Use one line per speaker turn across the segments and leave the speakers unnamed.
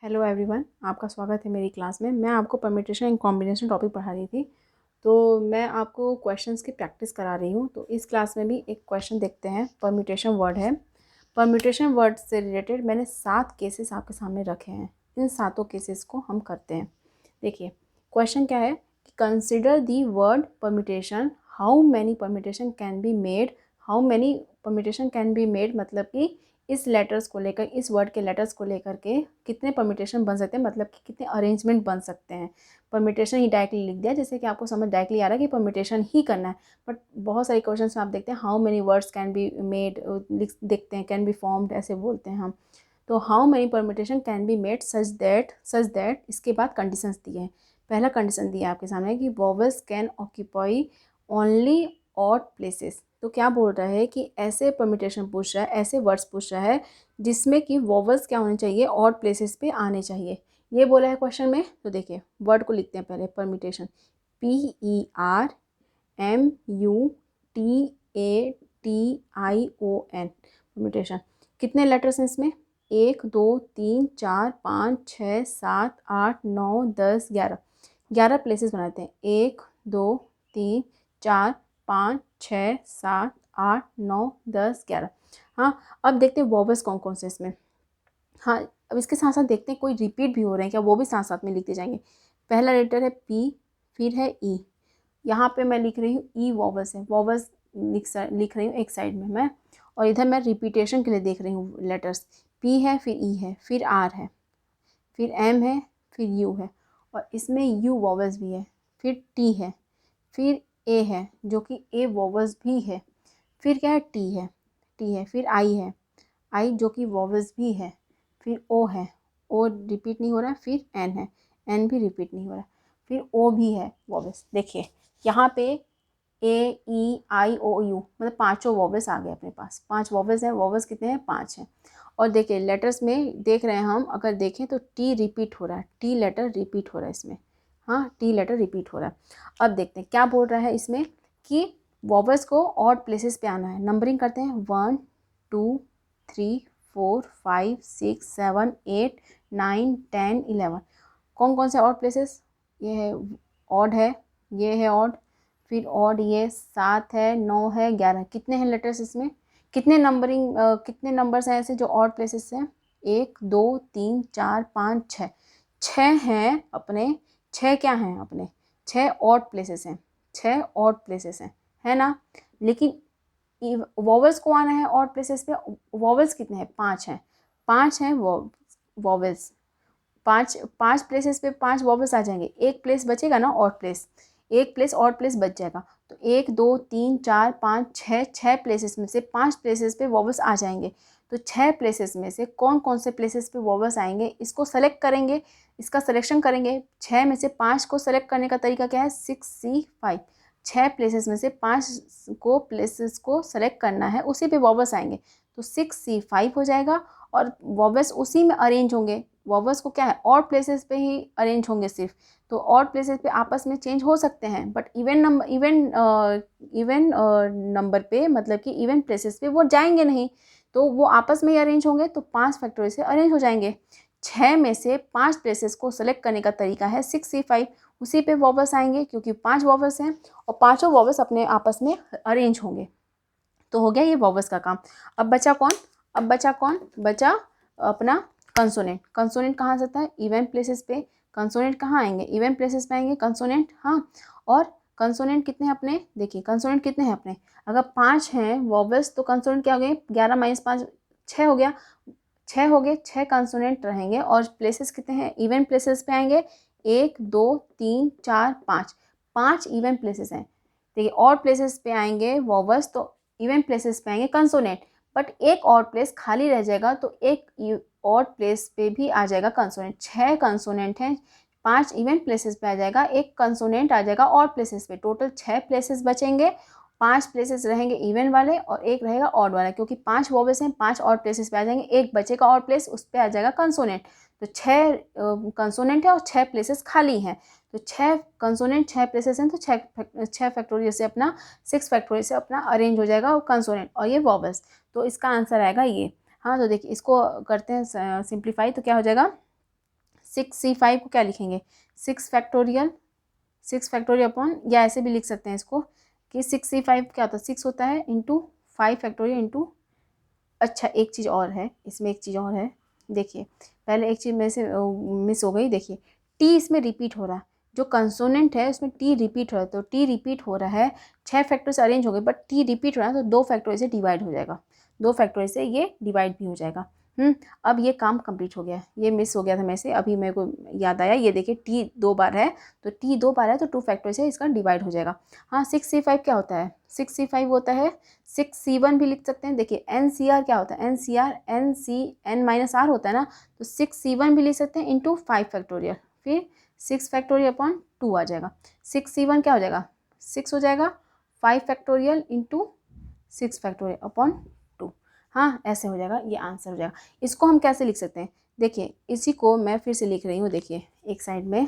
Hello everyone, आपका स्वागत है मेरी क्लास में। मैं आपको परम्यूटेशन एंड कॉम्बिनेशन टॉपिक पढ़ा रही थी, तो मैं आपको क्वेश्चंस की प्रैक्टिस करा रही हूँ। तो इस क्लास में भी एक क्वेश्चन देखते हैं। परम्यूटेशन वर्ड है। परम्यूटेशन वर्ड से रिलेटेड मैंने 7 केसेस आपके सामने रखे हैं। इन 7 केसेस को हम करते हैं। देखिए क्वेश्चन क्या है कि consider the word permutation, how many permutation can be made. How many permutation can be made मतलब कि इस लेटर्स को लेकर, इस वर्ड के लेटर्स को लेकर के कितने परम्यूटेशन बन सकते हैं, मतलब कि कितने अरेंजमेंट बन सकते हैं। परम्यूटेशन ही डायरेक्टली लिख दिया, जैसे कि आपको समझ डायरेक्टली आ रहा है कि परम्यूटेशन ही करना है। बट बहुत सारे क्वेश्चन में आप देखते हैं how many words can be made, देखते हैं कैन बी फॉर्म्ड, ऐसे बोलते हैं हम। तो how many permutation can be made such that इसके बाद कंडीशंस दिए हैं। पहला कंडीशन दिया है आपके सामने कि vowels can occupy only odd places. तो क्या बोल रहा है कि ऐसे परम्यूटेशन पूछ रहा है, ऐसे वर्ड्स पूछ रहा है जिसमें कि वोवेल्स क्या होने चाहिए, ऑड प्लेसेस पे आने चाहिए, ये बोला है क्वेश्चन में। तो देखिए वर्ड को लिखते हैं पहले। Permutation PERMUTATION, permutation. कितने लेटर्स हैं इसमें? 1 2 3 4 5 6 7 8 9 10 11। 11 प्लेसेस बनाते हैं। 1 2 3 4 5 6 7 8 9 10 11। हाँ, अब देखते हैं वॉवेल्स कौन कौन से इसमें। हाँ, अब इसके साथ साथ देखते हैं कोई रिपीट भी हो रहे हैं क्या, वो भी साथ साथ में लिखते जाएंगे। पहला लेटर है पी, फिर है ई। यहाँ पे मैं लिख रही हूँ ई वॉवेल्स है। वॉवेल्स लिख रही हूँ एक साइड में मैं, और इधर मैं रिपीटेशन के लिए देख रही हूँ लेटर्स। पी है, फिर ई है, फिर आर है, फिर एम है, फिर यू है, और इसमें यू वॉवेल्स भी है। फिर टी है, फिर ए है जो कि ए वॉवेल्स भी है। फिर क्या है? टी है, फिर आई है, आई जो कि वॉवेल्स भी है। फिर ओ है, ओ रिपीट नहीं हो रहा है। फिर एन है, एन भी रिपीट नहीं हो रहा है। फिर ओ भी है वॉवेल्स। देखिए यहाँ पे AEIOU मतलब 5 वॉवेल्स आ गए अपने पास। 5 वॉवेल्स हैं। वॉवेल्स कितने हैं? 5 हैं। और देखिए लेटर्स में देख रहे हैं हम, अगर देखें तो टी रिपीट हो रहा है, टी लेटर रिपीट हो रहा है इसमें। हाँ, टी लेटर रिपीट हो रहा है। अब देखते हैं क्या बोल रहा है इसमें कि वॉवेल्स को ऑड प्लेसेस पे आना है। नंबरिंग करते हैं। 1 2 3 4 5 6 7 8 9 10 11। कौन कौन से ऑड प्लेसेस? ये है ऑड है, ये है ऑड, फिर ऑड, ये 7 है, 9 है, 11। कितने हैं लेटर्स इसमें? कितने नंबरिंग कितने नंबर्स हैं ऐसे जो ऑड प्लेसेस हैं? 1 2 3 4 5 6। 6 हैं अपने। 6 क्या हैं अपने? 6 ऑड प्लेसेस हैं। 6 ऑड प्लेसेस हैं, है ना। लेकिन वॉवेल्स को आना है ऑड प्लेसेस पे। वॉवेल्स कितने हैं? 5 हैं। 5 हैं वॉवेल्स। 5 प्लेसेस पे 5 वॉवेल्स आ जाएंगे। एक प्लेस बचेगा ना ऑड प्लेस, एक प्लेस ऑड प्लेस बच जाएगा। तो 1 2 3 4 5 6, 6 प्लेसेस में से 5 प्लेसेस पे वॉवेल्स आ जाएंगे। तो 6 प्लेसेस में से कौन कौन से प्लेसेस पे वॉवेल्स आएंगे, इसको सेलेक्ट करेंगे, इसका सिलेक्शन करेंगे। 6 में से 5 को सेलेक्ट करने का तरीका क्या है? 6C5। 6 प्लेसेस में से 5 को प्लेसेस को सेलेक्ट करना है, उसी पे वॉवेल्स आएंगे। तो 6C5 हो जाएगा, और वॉवेल्स उसी में अरेंज होंगे। वॉवेल्स को क्या है? ऑड प्लेसेस पे ही अरेंज होंगे सिर्फ। तो ऑड प्लेसेस पे आपस में चेंज हो सकते हैं, बट इवन नंबर पे, मतलब कि इवन प्लेसेस पे वो जाएंगे नहीं, तो वो आपस में ही अरेंज होंगे। तो 5 फैक्टोरियल से अरेंज हो जाएंगे। 6 में से 5 प्लेसेस को सेलेक्ट करने का तरीका है 6C5। उसी पे वॉवेल्स आएंगे क्योंकि 5 वॉवेल्स हैं, और पाँचों वॉवेल्स अपने आपस में अरेंज होंगे। तो हो गया ये वॉवेल्स का काम। अब बचा कौन? बचा अपना कंसोनेंट। कंसोनेंट कहाँ से आता है? इवन प्लेसेस पे। कंसोनेंट कहाँ आएंगे? इवन प्लेसेस पे आएंगे कंसोनेंट। हाँ, और कंसोनेंट कितने हैं अपने? देखिए कंसोनेंट कितने हैं अपने? अगर 5 हैं वॉवेल्स तो कंसोनेंट क्या हो गए? 11 - 5 6 हो गया। 6 हो गए। 6 कंसोनेंट रहेंगे, और प्लेसेस कितने हैं? इवन प्लेसेस पे आएंगे। 1 2 3 4 5, 5 इवन प्लेसेस हैं। देखिए ऑड प्लेसेस पे आएंगे वॉवेल्स, तो इवन प्लेसेस पे आएंगे कंसोनेंट। बट एक ऑड प्लेस खाली रह जाएगा, तो एक ऑड प्लेस पे भी आ जाएगा कंसोनेंट। 6 कंसोनेंट हैं, 5 इवन प्लेसेस पे आ जाएगा, एक कंसोनेंट आ जाएगा ऑड प्लेसेस पे। टोटल 6 प्लेसेस बचेंगे। 5 प्लेसेस रहेंगे इवन वाले, और एक रहेगा ऑड वाला, क्योंकि 5 वॉवेल्स हैं, 5 ऑड प्लेसेस पे आ जाएंगे, एक बचेगा ऑड प्लेस, उस पर आ जाएगा कंसोनेंट। तो 6 कंसोनेंट है और 6 प्लेसेस खाली हैं। तो 6 कंसोनेंट 6 प्लेसेस हैं, तो 6 फैक्टोरियल से अपना 6 फैक्टोरियल से अपना अरेंज हो जाएगा कंसोनेंट और ये वॉवेल्स। तो इसका आंसर आएगा ये। हाँ, तो देखिए इसको करते हैं सिंप्लीफाई, तो क्या हो जाएगा? 6c5 को क्या लिखेंगे, 6 फैक्टोरियल अपॉन, या ऐसे भी लिख सकते हैं इसको कि 6c5 क्या होता है, 6 होता है इंटू 5 फैक्टोरियल इंटू, अच्छा एक चीज़ और है इसमें, एक चीज़ और है, देखिए पहले एक चीज़ में से मिस हो गई, देखिए टी इसमें रिपीट हो रहा है, जो कंसोनेंट है उसमें टी रिपीट हो रहा है, तो टी रिपीट हो रहा है, 6 फैक्टर से अरेंज हो गए बट टी रिपीट हो रहा है, तो 2 फैक्टोरियल से डिवाइड हो जाएगा, 2 फैक्टोरियल से ये डिवाइड भी हो जाएगा। अब ये काम कंप्लीट हो गया, ये मिस हो गया था मेरे से, अभी मेरे को याद आया, ये देखिए टी 2 बार है, तो टी 2 बार है तो 2 फैक्टोरियल से इसका डिवाइड हो जाएगा। हाँ 6c5 क्या होता है, 6c5 होता है 6c1 भी लिख सकते हैं, देखिए NCR क्या होता है, NCR n होता है ना, तो 6c1 भी लिख सकते हैं इंटू 5 फैक्टोरियल, फिर 6 फैक्टोरियल अपॉन 2 आ जाएगा, 6c1 क्या हो जाएगा, 6 हो जाएगा, 5 फैक्टोरियल इंटू 6 फैक्टोरियल अपॉन 2, हाँ ऐसे हो जाएगा, ये आंसर हो जाएगा। इसको हम कैसे लिख सकते हैं, देखिए इसी को मैं फिर से लिख रही हूँ, देखिए एक साइड में,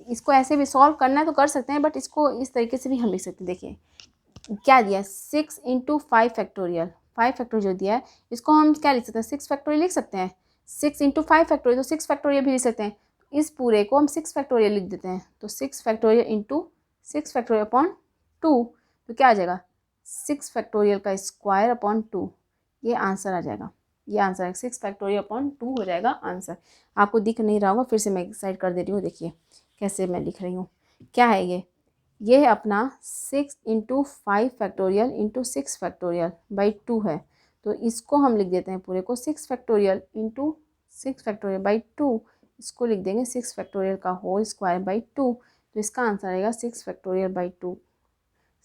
इसको ऐसे भी सॉल्व करना है तो कर सकते हैं, बट इसको इस तरीके से भी हम लिख सकते हैं, देखिए क्या दिया है, 6 इंटू 5 फैक्टोरियल, 5 फैक्टोरियल जो दिया है इसको हम क्या लिख सकते हैं, 6 फैक्टोरियल लिख सकते हैं, 6 इंटू 5 फैक्टोरियल तो 6 फैक्टोरियल भी लिख सकते हैं, इस पूरे को हम 6 फैक्टोरियल लिख देते हैं, तो 6 फैक्टोरियल इंटू 6 फैक्टोरियल अपॉन 2, तो क्या आ जाएगा, 6 फैक्टोरियल का स्क्वायर अपॉन 2, ये आंसर आ जाएगा, ये आंसर है 6 फैक्टोरियल अपॉन 2 हो जाएगा आंसर। आपको दिख नहीं रहा होगा, फिर से मैं साइड कर दे रही हूँ, देखिए कैसे मैं लिख रही हूँ, क्या है ये है अपना 6 into 5 factorial into 6 factorial by 2 है, तो इसको हम लिख देते हैं पूरे को 6 फैक्टोरियल इंटू 6 फैक्टोरियल बाई 2, इसको लिख देंगे 6 फैक्टोरियल का होल स्क्वायर बाई 2, तो इसका आंसर आएगा 6 फैक्टोरियल बाई 2,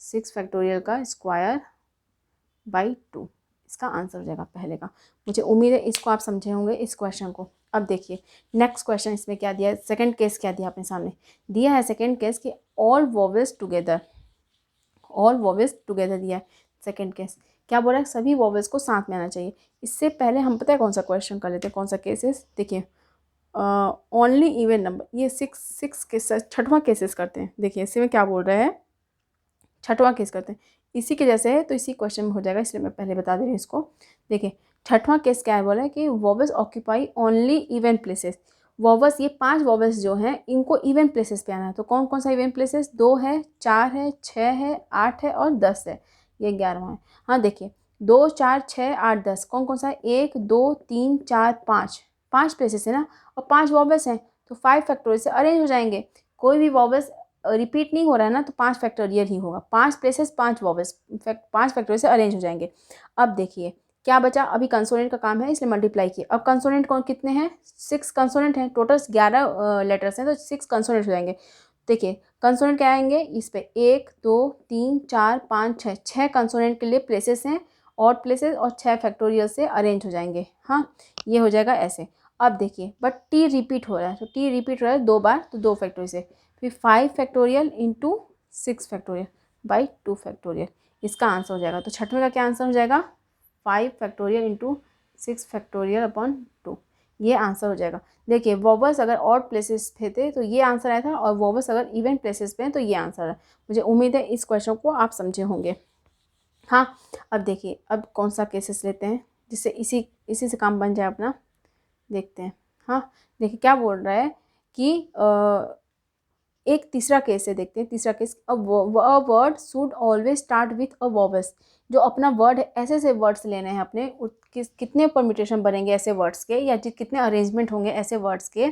6 फैक्टोरियल का स्क्वायर बाई 2, इसका आंसर हो जाएगा पहले का। मुझे उम्मीद है इसको आप समझे होंगे इस क्वेश्चन को। अब देखिए नेक्स्ट क्वेश्चन, इसमें क्या दिया है, सेकंड केस क्या दिया अपने सामने, दिया है सेकंड केस कि all vowels together, all vowels together दिया है सेकंड केस, क्या बोल रहा है, सभी वोवेल्स को साथ में आना चाहिए। इससे पहले हम पता है कौन सा क्वेश्चन कर लेते हैं, कौन सा केसेस, देखिए ओनली इवन नंबर, ये 6 केस, छठवां केसेस करते हैं, देखिए इसी में क्या बोल रहा है, छठवां केस करते हैं, इसी के जैसे है तो इसी क्वेश्चन में हो जाएगा, इसलिए मैं पहले बता दे रही हूँ इसको। देखिए छठवां केस क्या है, बोला है कि vowels occupy only even places, vowels ये 5 वोवेल्स जो हैं इनको इवन प्लेसेस पे आना है, तो कौन कौन सा इवन प्लेसेस, 2 है, 4 है, 6 है, 8 है और 10 है, ये 11वां है। हाँ देखिए 2 4 6 8 10 कौन कौन सा है, 1 2 3 4 5, 5 प्लेसेस है ना, और 5 वोवेल्स हैं, तो 5 फैक्टोरियल से अरेंज हो जाएंगे, कोई भी वोवेल्स रिपीट नहीं हो रहा है ना, तो 5 फैक्टोरियल ही होगा, 5 प्लेसेस 5 वोवेल्स, 5 फैक्टोरियल से अरेंज हो जाएंगे। अब देखिए क्या बचा, अभी कंसोनेंट का काम है इसलिए मल्टीप्लाई किए, अब कंसोनेंट कौन कितने हैं, 6 कंसोनेंट हैं, टोटल 11 लेटर्स हैं, तो 6 कंसोनेंट हो जाएंगे। देखिए कंसोनेंट क्या आएंगे इस पे, 1 2 3 4 5 6, 6 कंसोनेंट के लिए प्लेसेस हैं, ऑड प्लेसेस, और 6 फैक्टोरियल से अरेंज हो जाएंगे। हाँ ये हो जाएगा ऐसे। अब देखिए बट टी रिपीट हो रहा है, तो टी रिपीट हो रहा है 2 बार, तो 2 फैक्टोरियल से, फिर 5 factorial into 6 factorial by 2 factorial, इसका आंसर हो जाएगा। तो छठवें का क्या आंसर हो जाएगा, 5 फैक्टोरियल इंटू 6 फैक्टोरियल अपॉन 2, ये आंसर हो जाएगा। देखिए वोवेल्स अगर ऑड प्लेसेस पे थे तो ये आंसर आया था, और वोवेल्स अगर इवन प्लेसेस पे हैं तो ये आंसर है। मुझे उम्मीद है इस क्वेश्चन को आप समझे होंगे। हाँ अब देखिए अब कौन सा केसेस लेते हैं जिससे इसी से काम बन जाए अपना, देखते हैं। हाँ देखिए क्या बोल रहा है कि एक तीसरा केस है, देखते हैं तीसरा case, a word should always start with a vowels, जो अपना वर्ड है ऐसे ऐसे वर्ड्स लेने हैं अपने, कितने परम्यूटेशन बनेंगे ऐसे वर्ड्स के, या कितने अरेंजमेंट होंगे ऐसे वर्ड्स के।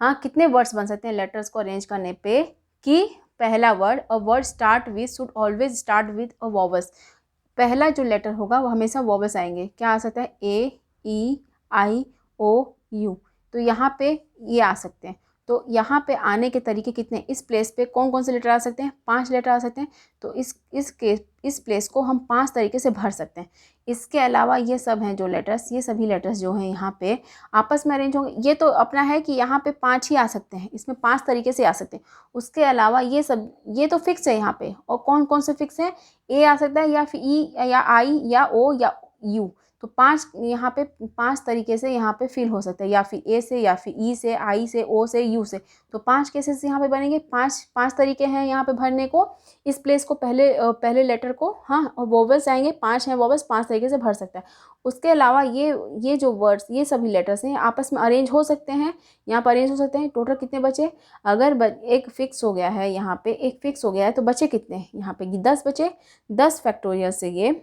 हाँ कितने वर्ड्स बन सकते हैं लेटर्स को अरेंज करने पे, कि पहला word, a word start with should always start with a vowels, पहला जो लेटर होगा वो हमेशा वोवेल्स आएंगे, क्या आ सकता है, ए ई आई ओ यू, तो यहाँ पे ये आ सकते हैं। तो यहाँ पे आने के तरीके कितने, इस प्लेस पे कौन कौन से लेटर आ सकते हैं, 5 लेटर आ सकते हैं, तो इस प्लेस को हम 5 तरीके से भर सकते हैं। इसके अलावा ये सब हैं जो लेटर्स, ये सभी लेटर्स जो हैं यहाँ पे आपस में अरेंज होंगे, ये तो अपना है कि यहाँ पे 5 ही आ सकते हैं, इसमें 5 तरीके से आ सकते हैं। उसके अलावा ये सब, ये तो फिक्स है यहाँ पे, और कौन कौन से फिक्स हैं, ए आ सकता है, या फिर ई या आई या ओ या यू, तो 5 यहाँ पे 5 तरीके से यहाँ पे फिल हो सकता है, या फिर ए से, या फिर ई से, आई से, ओ से, यू से। तो 5 केसेस यहाँ पे बनेंगे, 5 तरीके हैं यहाँ पे भरने को। इस प्लेस को पहले लेटर को, हाँ, और वोवेल्स आएंगे, 5 हैं वोवेल्स, 5 तरीके से भर सकता है। उसके अलावा ये जो वर्ड्स, ये सभी लेटर्स हैं आपस में अरेंज हो सकते हैं, यहाँ पर अरेंज हो सकते हैं। टोटल कितने बचे? अगर एक फिक्स हो गया है, यहाँ पे एक फिक्स हो गया है, तो बचे कितने? यहाँ पे 10 बचे। 10 फैक्टोरियल से ये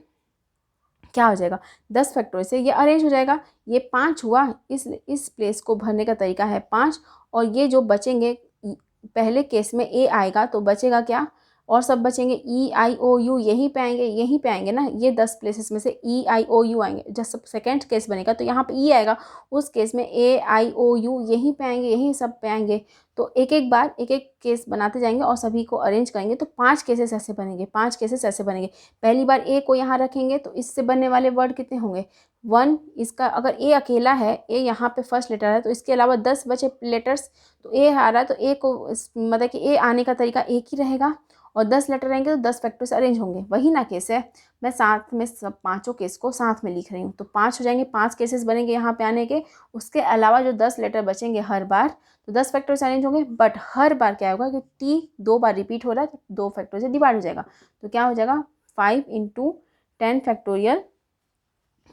क्या हो जाएगा? 10 फैक्टोरियल से ये अरेंज हो जाएगा। ये 5 हुआ, इस प्लेस को भरने का तरीका है 5। और ये जो बचेंगे, पहले केस में ए आएगा तो बचेगा क्या? और सब बचेंगे ई आई ओ यू, यहीं पे आएंगे ना। ये 10 प्लेसेस में से ई आई ओ यू आएंगे। जब सब सेकेंड केस बनेगा तो यहाँ पे ई आएगा, उस केस में ए आई ओ यू यहीं पे आएंगे, यहीं सब पे आएंगे। तो एक एक बार एक एक केस बनाते जाएंगे और सभी को अरेंज करेंगे, तो 5 केसेस ऐसे बनेंगे, 5 केसेस ऐसे बनेंगे। पहली बार ए को यहाँ रखेंगे तो इससे बनने वाले वर्ड कितने होंगे? 1। इसका अगर ए अकेला है, ए यहाँ पे फर्स्ट लेटर है, तो इसके अलावा 10 बचे लेटर्स। तो ए आ रहा है तो ए को मतलब कि ए आने का तरीका एक ही रहेगा, और 10 लेटर रहेंगे तो 10 फैक्टर से अरेंज होंगे। वही ना केस है, मैं साथ में सब 5 केस को साथ में लिख रही हूँ। तो 5 हो जाएंगे, 5 केसेस बनेंगे यहाँ पे आने के। उसके अलावा जो 10 लेटर बचेंगे हर बार, तो 10 फैक्टर से अरेंज होंगे। बट हर बार क्या होगा कि टी 2 बार रिपीट हो रहा है, तो 2 फैक्टर से डिवाइड हो जाएगा। तो क्या हो जाएगा? 5 × 10 फैक्टोरियल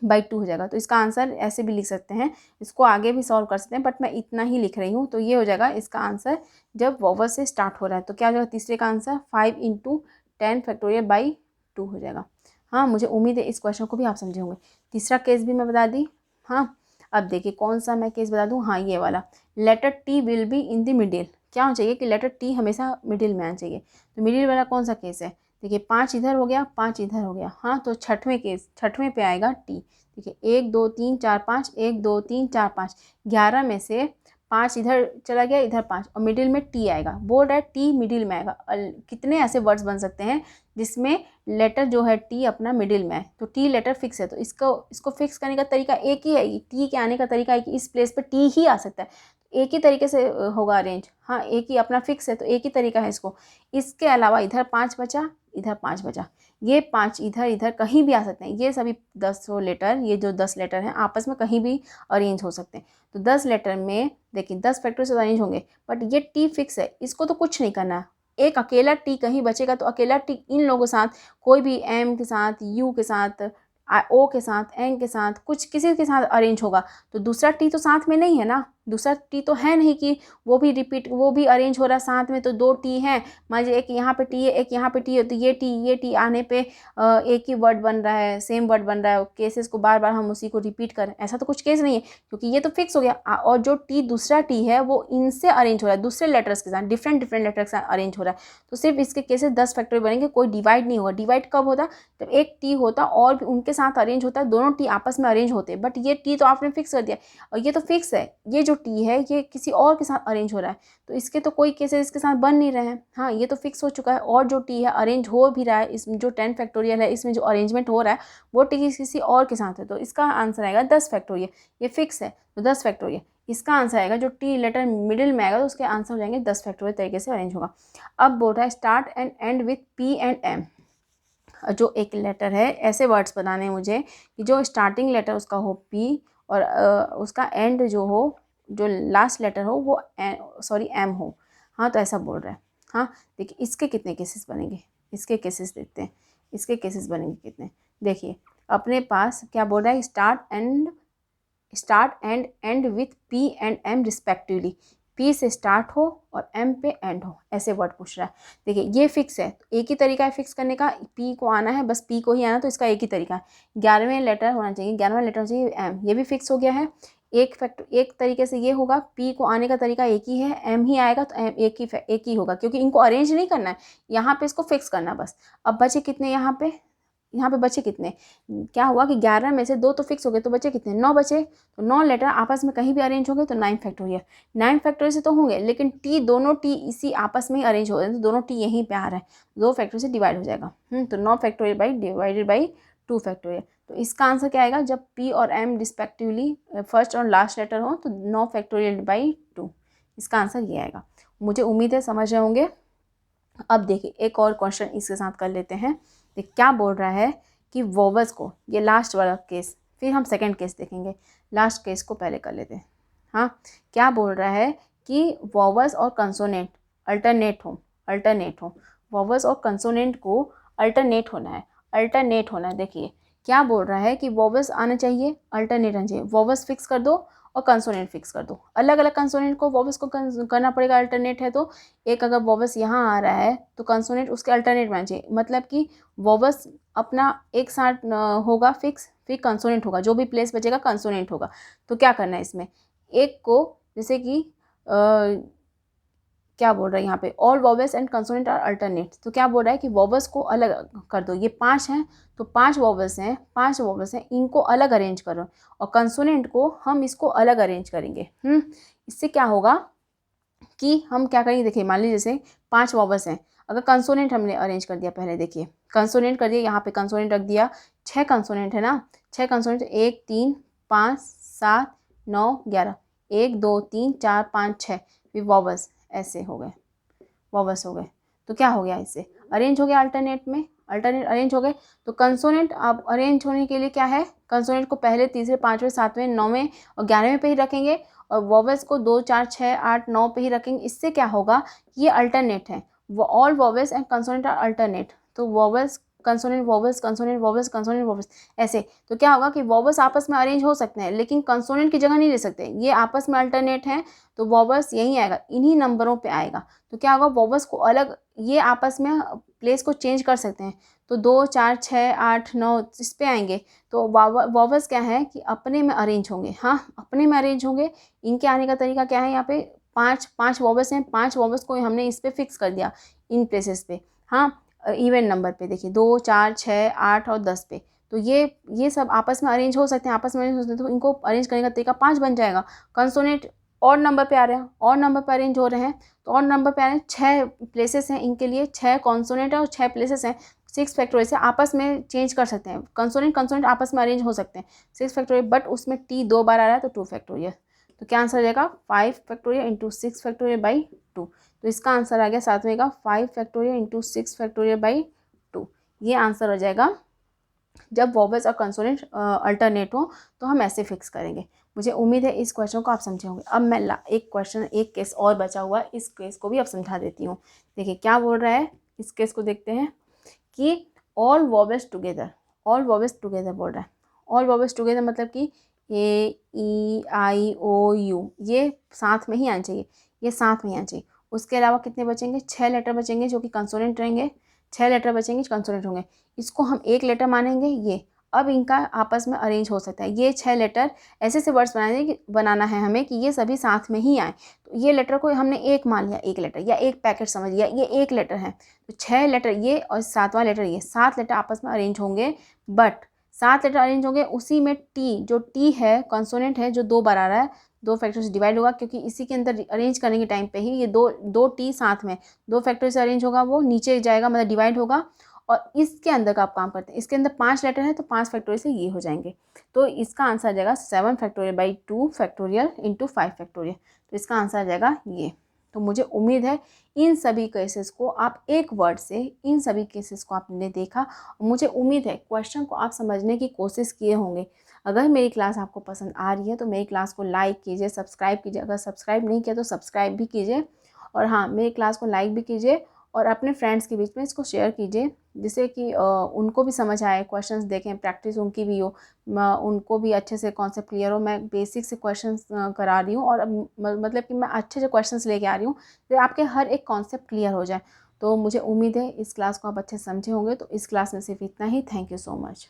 बाई 2 हो जाएगा। तो इसका आंसर ऐसे भी लिख सकते हैं, इसको आगे भी सॉल्व कर सकते हैं, बट मैं इतना ही लिख रही हूँ। तो ये हो जाएगा इसका आंसर जब वोवेल से स्टार्ट हो रहा है। तो क्या हो जाएगा तीसरे का आंसर? 5 × 10 फैक्टोरियल बाई 2 हो जाएगा। हाँ, मुझे उम्मीद है इस क्वेश्चन को भी आप समझे होंगे। तीसरा केस भी मैं बता दी। हाँ, अब देखिए कौन सा मैं केस बता दूँ। हाँ, ये वाला, letter T will be in the middle. क्या होना चाहिए कि लेटर टी हमेशा मिडिल में आना चाहिए। तो मिडिल वाला कौन सा केस है? देखिए 5 इधर हो गया, 5 इधर हो गया। हाँ, तो छठवें पे आएगा टी। ठीक है, 1 2 3 4 5, 1 2 3 4 5, 11 में से 5 इधर चला गया, इधर 5, और मिडिल में टी आएगा। बोल रहा है टी मिडिल में आएगा। कितने ऐसे वर्ड्स बन सकते हैं जिसमें लेटर जो है टी अपना मिडिल में है? तो टी लेटर फिक्स है, तो इसको फिक्स करने का तरीका एक ही है। टी के आने का तरीका है कि इस प्लेस पे टी ही आ सकता है, एक ही तरीके से होगा अरेंज। हाँ, एक ही अपना फिक्स है, तो एक ही तरीका है इसको। इसके अलावा इधर 5 बचा, इधर 5 बचा, ये 5 इधर कहीं भी आ सकते हैं। ये सभी 10 लेटर, ये जो 10 लेटर हैं आपस में कहीं भी अरेंज हो सकते हैं। तो 10 लेटर में देखिए 10 फैक्टर से अरेंज होंगे, बट ये टी फिक्स है, इसको तो कुछ नहीं करना। एक अकेला टी कहीं बचेगा तो अकेला टी इन लोगों के साथ, कोई भी एम के साथ, यू के साथ, ओ के साथ, एन के साथ, कुछ किसी के साथ अरेंज होगा। तो दूसरा टी तो साथ में नहीं है ना, दूसरा टी तो है नहीं कि वो भी अरेंज हो रहा है साथ में। तो 2 टी हैं, मान लीजिए एक यहाँ पे टी है, एक यहाँ पे टी है, तो ये टी आने पे एक ही वर्ड बन रहा है, सेम वर्ड बन रहा है। केसेस को बार बार हम उसी को रिपीट करें, ऐसा तो कुछ केस नहीं है, क्योंकि ये तो फिक्स हो गया। और जो दूसरा टी है वो इनसे अरेंज हो रहा है, दूसरे लेटर्स के साथ, डिफरेंट लेटर्स के साथ अरेंज हो रहा है। तो सिर्फ इसके केसेस 10 फैक्टर बनेंगे, कोई डिवाइड नहीं होगा। डिवाइड कब होता? जब एक टी होता और भी उनके साथ अरेंज होता है, दोनों टी आपस में अरेंज होते हैं। बट ये टी तो आपने फिक्स कर दिया, और ये तो फिक्स है। ये जो टी है ये किसी और के साथ अरेंज हो रहा है, तो इसके तो कोई केसेस इसके साथ बन नहीं रहे हैं। हाँ, ये तो फिक्स हो चुका है। और जो टी है अरेंज हो भी रहा है, इसमें जो 10 फैक्टोरियल है, इसमें जो अरेंजमेंट हो रहा है वो टी किसी और के साथ है। तो इसका आंसर आएगा 10 फैक्टोरियल। ये फिक्स है तो 10 फैक्टोरियल। इसका आंसर आएगा जो टी लेटर मिडिल में आएगा, तो उसके आंसर हो जाएंगे 10 फैक्टोरियल तरीके से अरेंज होगा। अब बोल रहा है start and end with P and M. जो एक लेटर है, ऐसे वर्ड्स बनाने हैं मुझे कि जो स्टार्टिंग लेटर उसका हो पी, और उसका एंड जो हो, जो लास्ट लेटर हो वो एम हो। हाँ, तो ऐसा बोल रहा है। हाँ, देखिए इसके कितने केसेस बनेंगे, इसके केसेस देखते हैं। इसके केसेस बनेंगे कितने, देखिए अपने पास क्या बोल रहा है, start and end with P and M respectively. P से स्टार्ट हो और एम पे एंड हो, ऐसे वर्ड पूछ रहा है। देखिए ये फिक्स है, तो एक ही तरीका है फिक्स करने का, पी को आना है, बस पी को ही आना, तो इसका एक ही तरीका है। 11वें लेटर होना चाहिए, 11वां लेटर होना चाहिए एम, ये भी फिक्स हो गया है। एक तरीके से ये होगा, पी को आने का तरीका एक ही है, एम ही आएगा, तो एम एक ही होगा, क्योंकि इनको अरेंज नहीं करना है, यहाँ पे इसको फिक्स करना बस। अब बचे कितने यहाँ पे बचे कितने? क्या हुआ कि 11 में से 2 तो फिक्स हो गए, तो बचे कितने? 9 बचे। तो 9 लेटर आपस में कहीं भी अरेंज हो गए तो 9 फैक्टोरियल। 9 फैक्टोरियल से तो होंगे, लेकिन दोनों टी इसी आपस में ही अरेंज हो रहे हैं, तो दोनों टी यहीं पे आ रहे हैं, 2 फैक्टोरियल से डिवाइड हो जाएगा। तो 9 फैक्टोरियल डिवाइडेड बाई 2 फैक्टोरियल। तो इसका आंसर क्या आएगा? जब पी और एम रिस्पेक्टिवली फर्स्ट और लास्ट लेटर हो, तो 9 फैक्टोरियल बाई 2। इसका आंसर ये आएगा। मुझे उम्मीद है समझ रहे होंगे। अब देखिए एक और क्वेश्चन इसके साथ कर लेते हैं। क्या बोल रहा है कि वोवेल्स को, ये लास्ट वाला केस, फिर हम सेकंड केस देखेंगे। लास्ट केस को पहले कर लेते हैं। हाँ, क्या बोल रहा है कि वॉवल्स और कंसोनेंट अल्टरनेट हो, वॉवल्स और कंसोनेंट को अल्टरनेट होना है। देखिए क्या बोल रहा है कि वॉवल्स आना चाहिए, अल्टरनेट आना चाहिए। वॉवल्स फिक्स कर दो और कंसोनेंट फिक्स कर दो। अलग अलग कंसोनेंट को वॉवल्स को करना पड़ेगा, अल्टरनेट है तो। एक अगर वॉवल्स यहाँ आ रहा है तो कंसोनेंट उसके अल्टरनेट में आना चाहिए, मतलब कि वॉवल्स अपना एक साथ होगा फिक्स, फिर कंसोनेंट होगा, जो भी प्लेस बचेगा कंसोनेंट होगा। तो क्या करना है इसमें, एक को जैसे कि क्या बोल रहा है यहाँ पे, all vowels and consonant are alternate. तो क्या बोल रहा है कि वॉवल्स को अलग कर दो। ये 5 हैं तो 5 वॉवल्स हैं, इनको अलग अरेंज करो, और कंसोनेंट को हम इसको अलग अरेंज करेंगे। इससे क्या होगा कि हम क्या करेंगे, देखिए मान लीजिए जैसे 5 वॉवल्स हैं, अगर कंसोनेंट हमने अरेंज कर दिया, पहले देखिए कंसोनेंट कर दिया, यहाँ पे कंसोनेंट रख दिया, 6 कंसोनेंट है ना, 6 कंसोनेंट, 1 3 5 7 9 11, 1 2 3 4 5 6, फिर वॉवल्स ऐसे हो गए, वॉवल्स हो गए। तो क्या हो गया, इससे अरेंज हो गया, अल्टरनेट अरेंज हो गए। तो कंसोनेंट अब अरेंज होने के लिए क्या है, कंसोनेंट को पहले, तीसरे, 5वें, 7वें, 9वें और 11वें पे ही रखेंगे, और वॉवल्स को 2 4 6 8 9 पे ही रखेंगे। इससे क्या होगा, ये अल्टरनेट है, वो all vowels and consonant are alternate. तो vowels consonant vowels consonant vowels consonant vowels ऐसे। तो क्या होगा कि वॉवल्स आपस में अरेंज हो सकते हैं लेकिन कंसोनेंट की जगह नहीं ले सकते, ये आपस में अल्टरनेट हैं, तो वॉवल्स यहीं आएगा, इन्हीं नंबरों पे आएगा। तो क्या होगा, वॉवल्स को अलग, ये आपस में प्लेस को चेंज कर सकते हैं। तो 2 4 6 8 9 इस पे आएंगे। तो वॉवल्स क्या है कि अपने में अरेंज होंगे, हाँ अपने में अरेंज होंगे। इनके आने का तरीका क्या है, यहाँ पे 5 वॉवल्स हैं, 5 वॉवल्स को हमने इस पे फिक्स कर दिया, इन प्लेसेस पे। हाँ, इवन नंबर पे देखिए 2 4 6 8 और 10 पे। तो ये सब आपस में अरेंज हो सकते हैं, आपस में अरेंज हो सकते हैं, तो इनको अरेंज करने का तरीका 5 बन जाएगा। कंसोनेंट और नंबर पे आ रहे हैं, और नंबर पे अरेंज हो रहे हैं, तो और नंबर पे आ रहे हैं, 6 प्लेसेस हैं इनके लिए, 6 कॉन्सोनेंट है और 6 प्लेसेस हैं। 6 फैक्टोरियल से आपस में चेंज कर सकते हैं, कंसोनेंट आपस में अरेंज हो सकते हैं 6 फैक्टोरियल, बट उसमें टी 2 बार आ रहा है तो 2 फैक्टोरियल। तो क्या आंसर आ जाएगा, 5 फैक्टोरियल इंटू 6 फैक्टोरियल बाई 2। तो इसका आंसर आ गया सातवें का 5 फैक्टोरियल इंटू 6 फैक्टोरियल बाई 2। ये आंसर हो जाएगा। जब वॉवल्स और कंसोनेंट अल्टरनेट हो तो हम ऐसे फिक्स करेंगे। मुझे उम्मीद है इस क्वेश्चन को आप समझे होंगे। अब मैं एक केस और बचा हुआ है, इस केस को भी अब समझा देती हूँ। देखिए क्या बोल रहा है, इस केस को देखते हैं कि ऑल वॉवल्स टुगेदर बोल रहा है। ऑल वॉवल्स टुगेदर मतलब कि ए ई आई ओ यू, ये साथ में ही आना चाहिए, ये साथ में ही आना चाहिए। उसके अलावा कितने बचेंगे, 6 लेटर बचेंगे जो कि कंसोनेंट रहेंगे, 6 लेटर बचेंगे कंसोनेंट होंगे। इसको हम एक लेटर मानेंगे ये। अब इनका आपस में अरेंज हो सकता है, ये 6 लेटर ऐसे से वर्ड्स बनाना है हमें कि ये सभी साथ में ही आए। तो ये लेटर को हमने एक मान लिया, एक लेटर या एक पैकेट समझ लिया, ये एक लेटर है। तो 6 लेटर ये और 7वां लेटर ये, 7 लेटर आपस में अरेंज होंगे। बट 7 लेटर अरेंज होंगे, उसी में टी, जो टी है कंसोनेंट है, जो 2 बार आ रहा है, 2 फैक्टर से डिवाइड होगा, क्योंकि इसी के अंदर अरेंज करने के टाइम पे ही ये दो टी साथ में 2 फैक्टर से अरेंज होगा, वो नीचे जाएगा मतलब डिवाइड होगा। और इसके अंदर का आप काम करते हैं, इसके अंदर 5 लेटर है तो 5 फैक्टोरियल से ये हो जाएंगे। तो इसका आंसर आ जाएगा 7 factorial by 2 factorial into 5 factorial. तो इसका आंसर आ जाएगा ये। तो मुझे उम्मीद है इन सभी केसेस को आप एक वर्ड से, इन सभी केसेस को आपने देखा, और मुझे उम्मीद है क्वेश्चन को आप समझने की कोशिश किए होंगे। अगर मेरी क्लास आपको पसंद आ रही है तो मेरी क्लास को लाइक कीजिए, सब्सक्राइब कीजिए, अगर सब्सक्राइब नहीं किया तो सब्सक्राइब भी कीजिए, और हाँ मेरी क्लास को लाइक भी कीजिए, और अपने फ्रेंड्स के बीच में इसको शेयर कीजिए, जिससे कि उनको भी समझ आए, क्वेश्चंस देखें, प्रैक्टिस उनकी भी हो, उनको भी अच्छे से कॉन्सेप्ट क्लियर हो। मैं बेसिक से क्वेश्चंस करा रही हूँ, और मतलब कि मैं अच्छे से क्वेश्चंस लेके आ रही हूँ तो आपके हर एक कॉन्सेप्ट क्लियर हो जाए। तो मुझे उम्मीद है इस क्लास को आप अच्छे से समझे होंगे। तो इस क्लास में सिर्फ इतना ही। Thank you so much.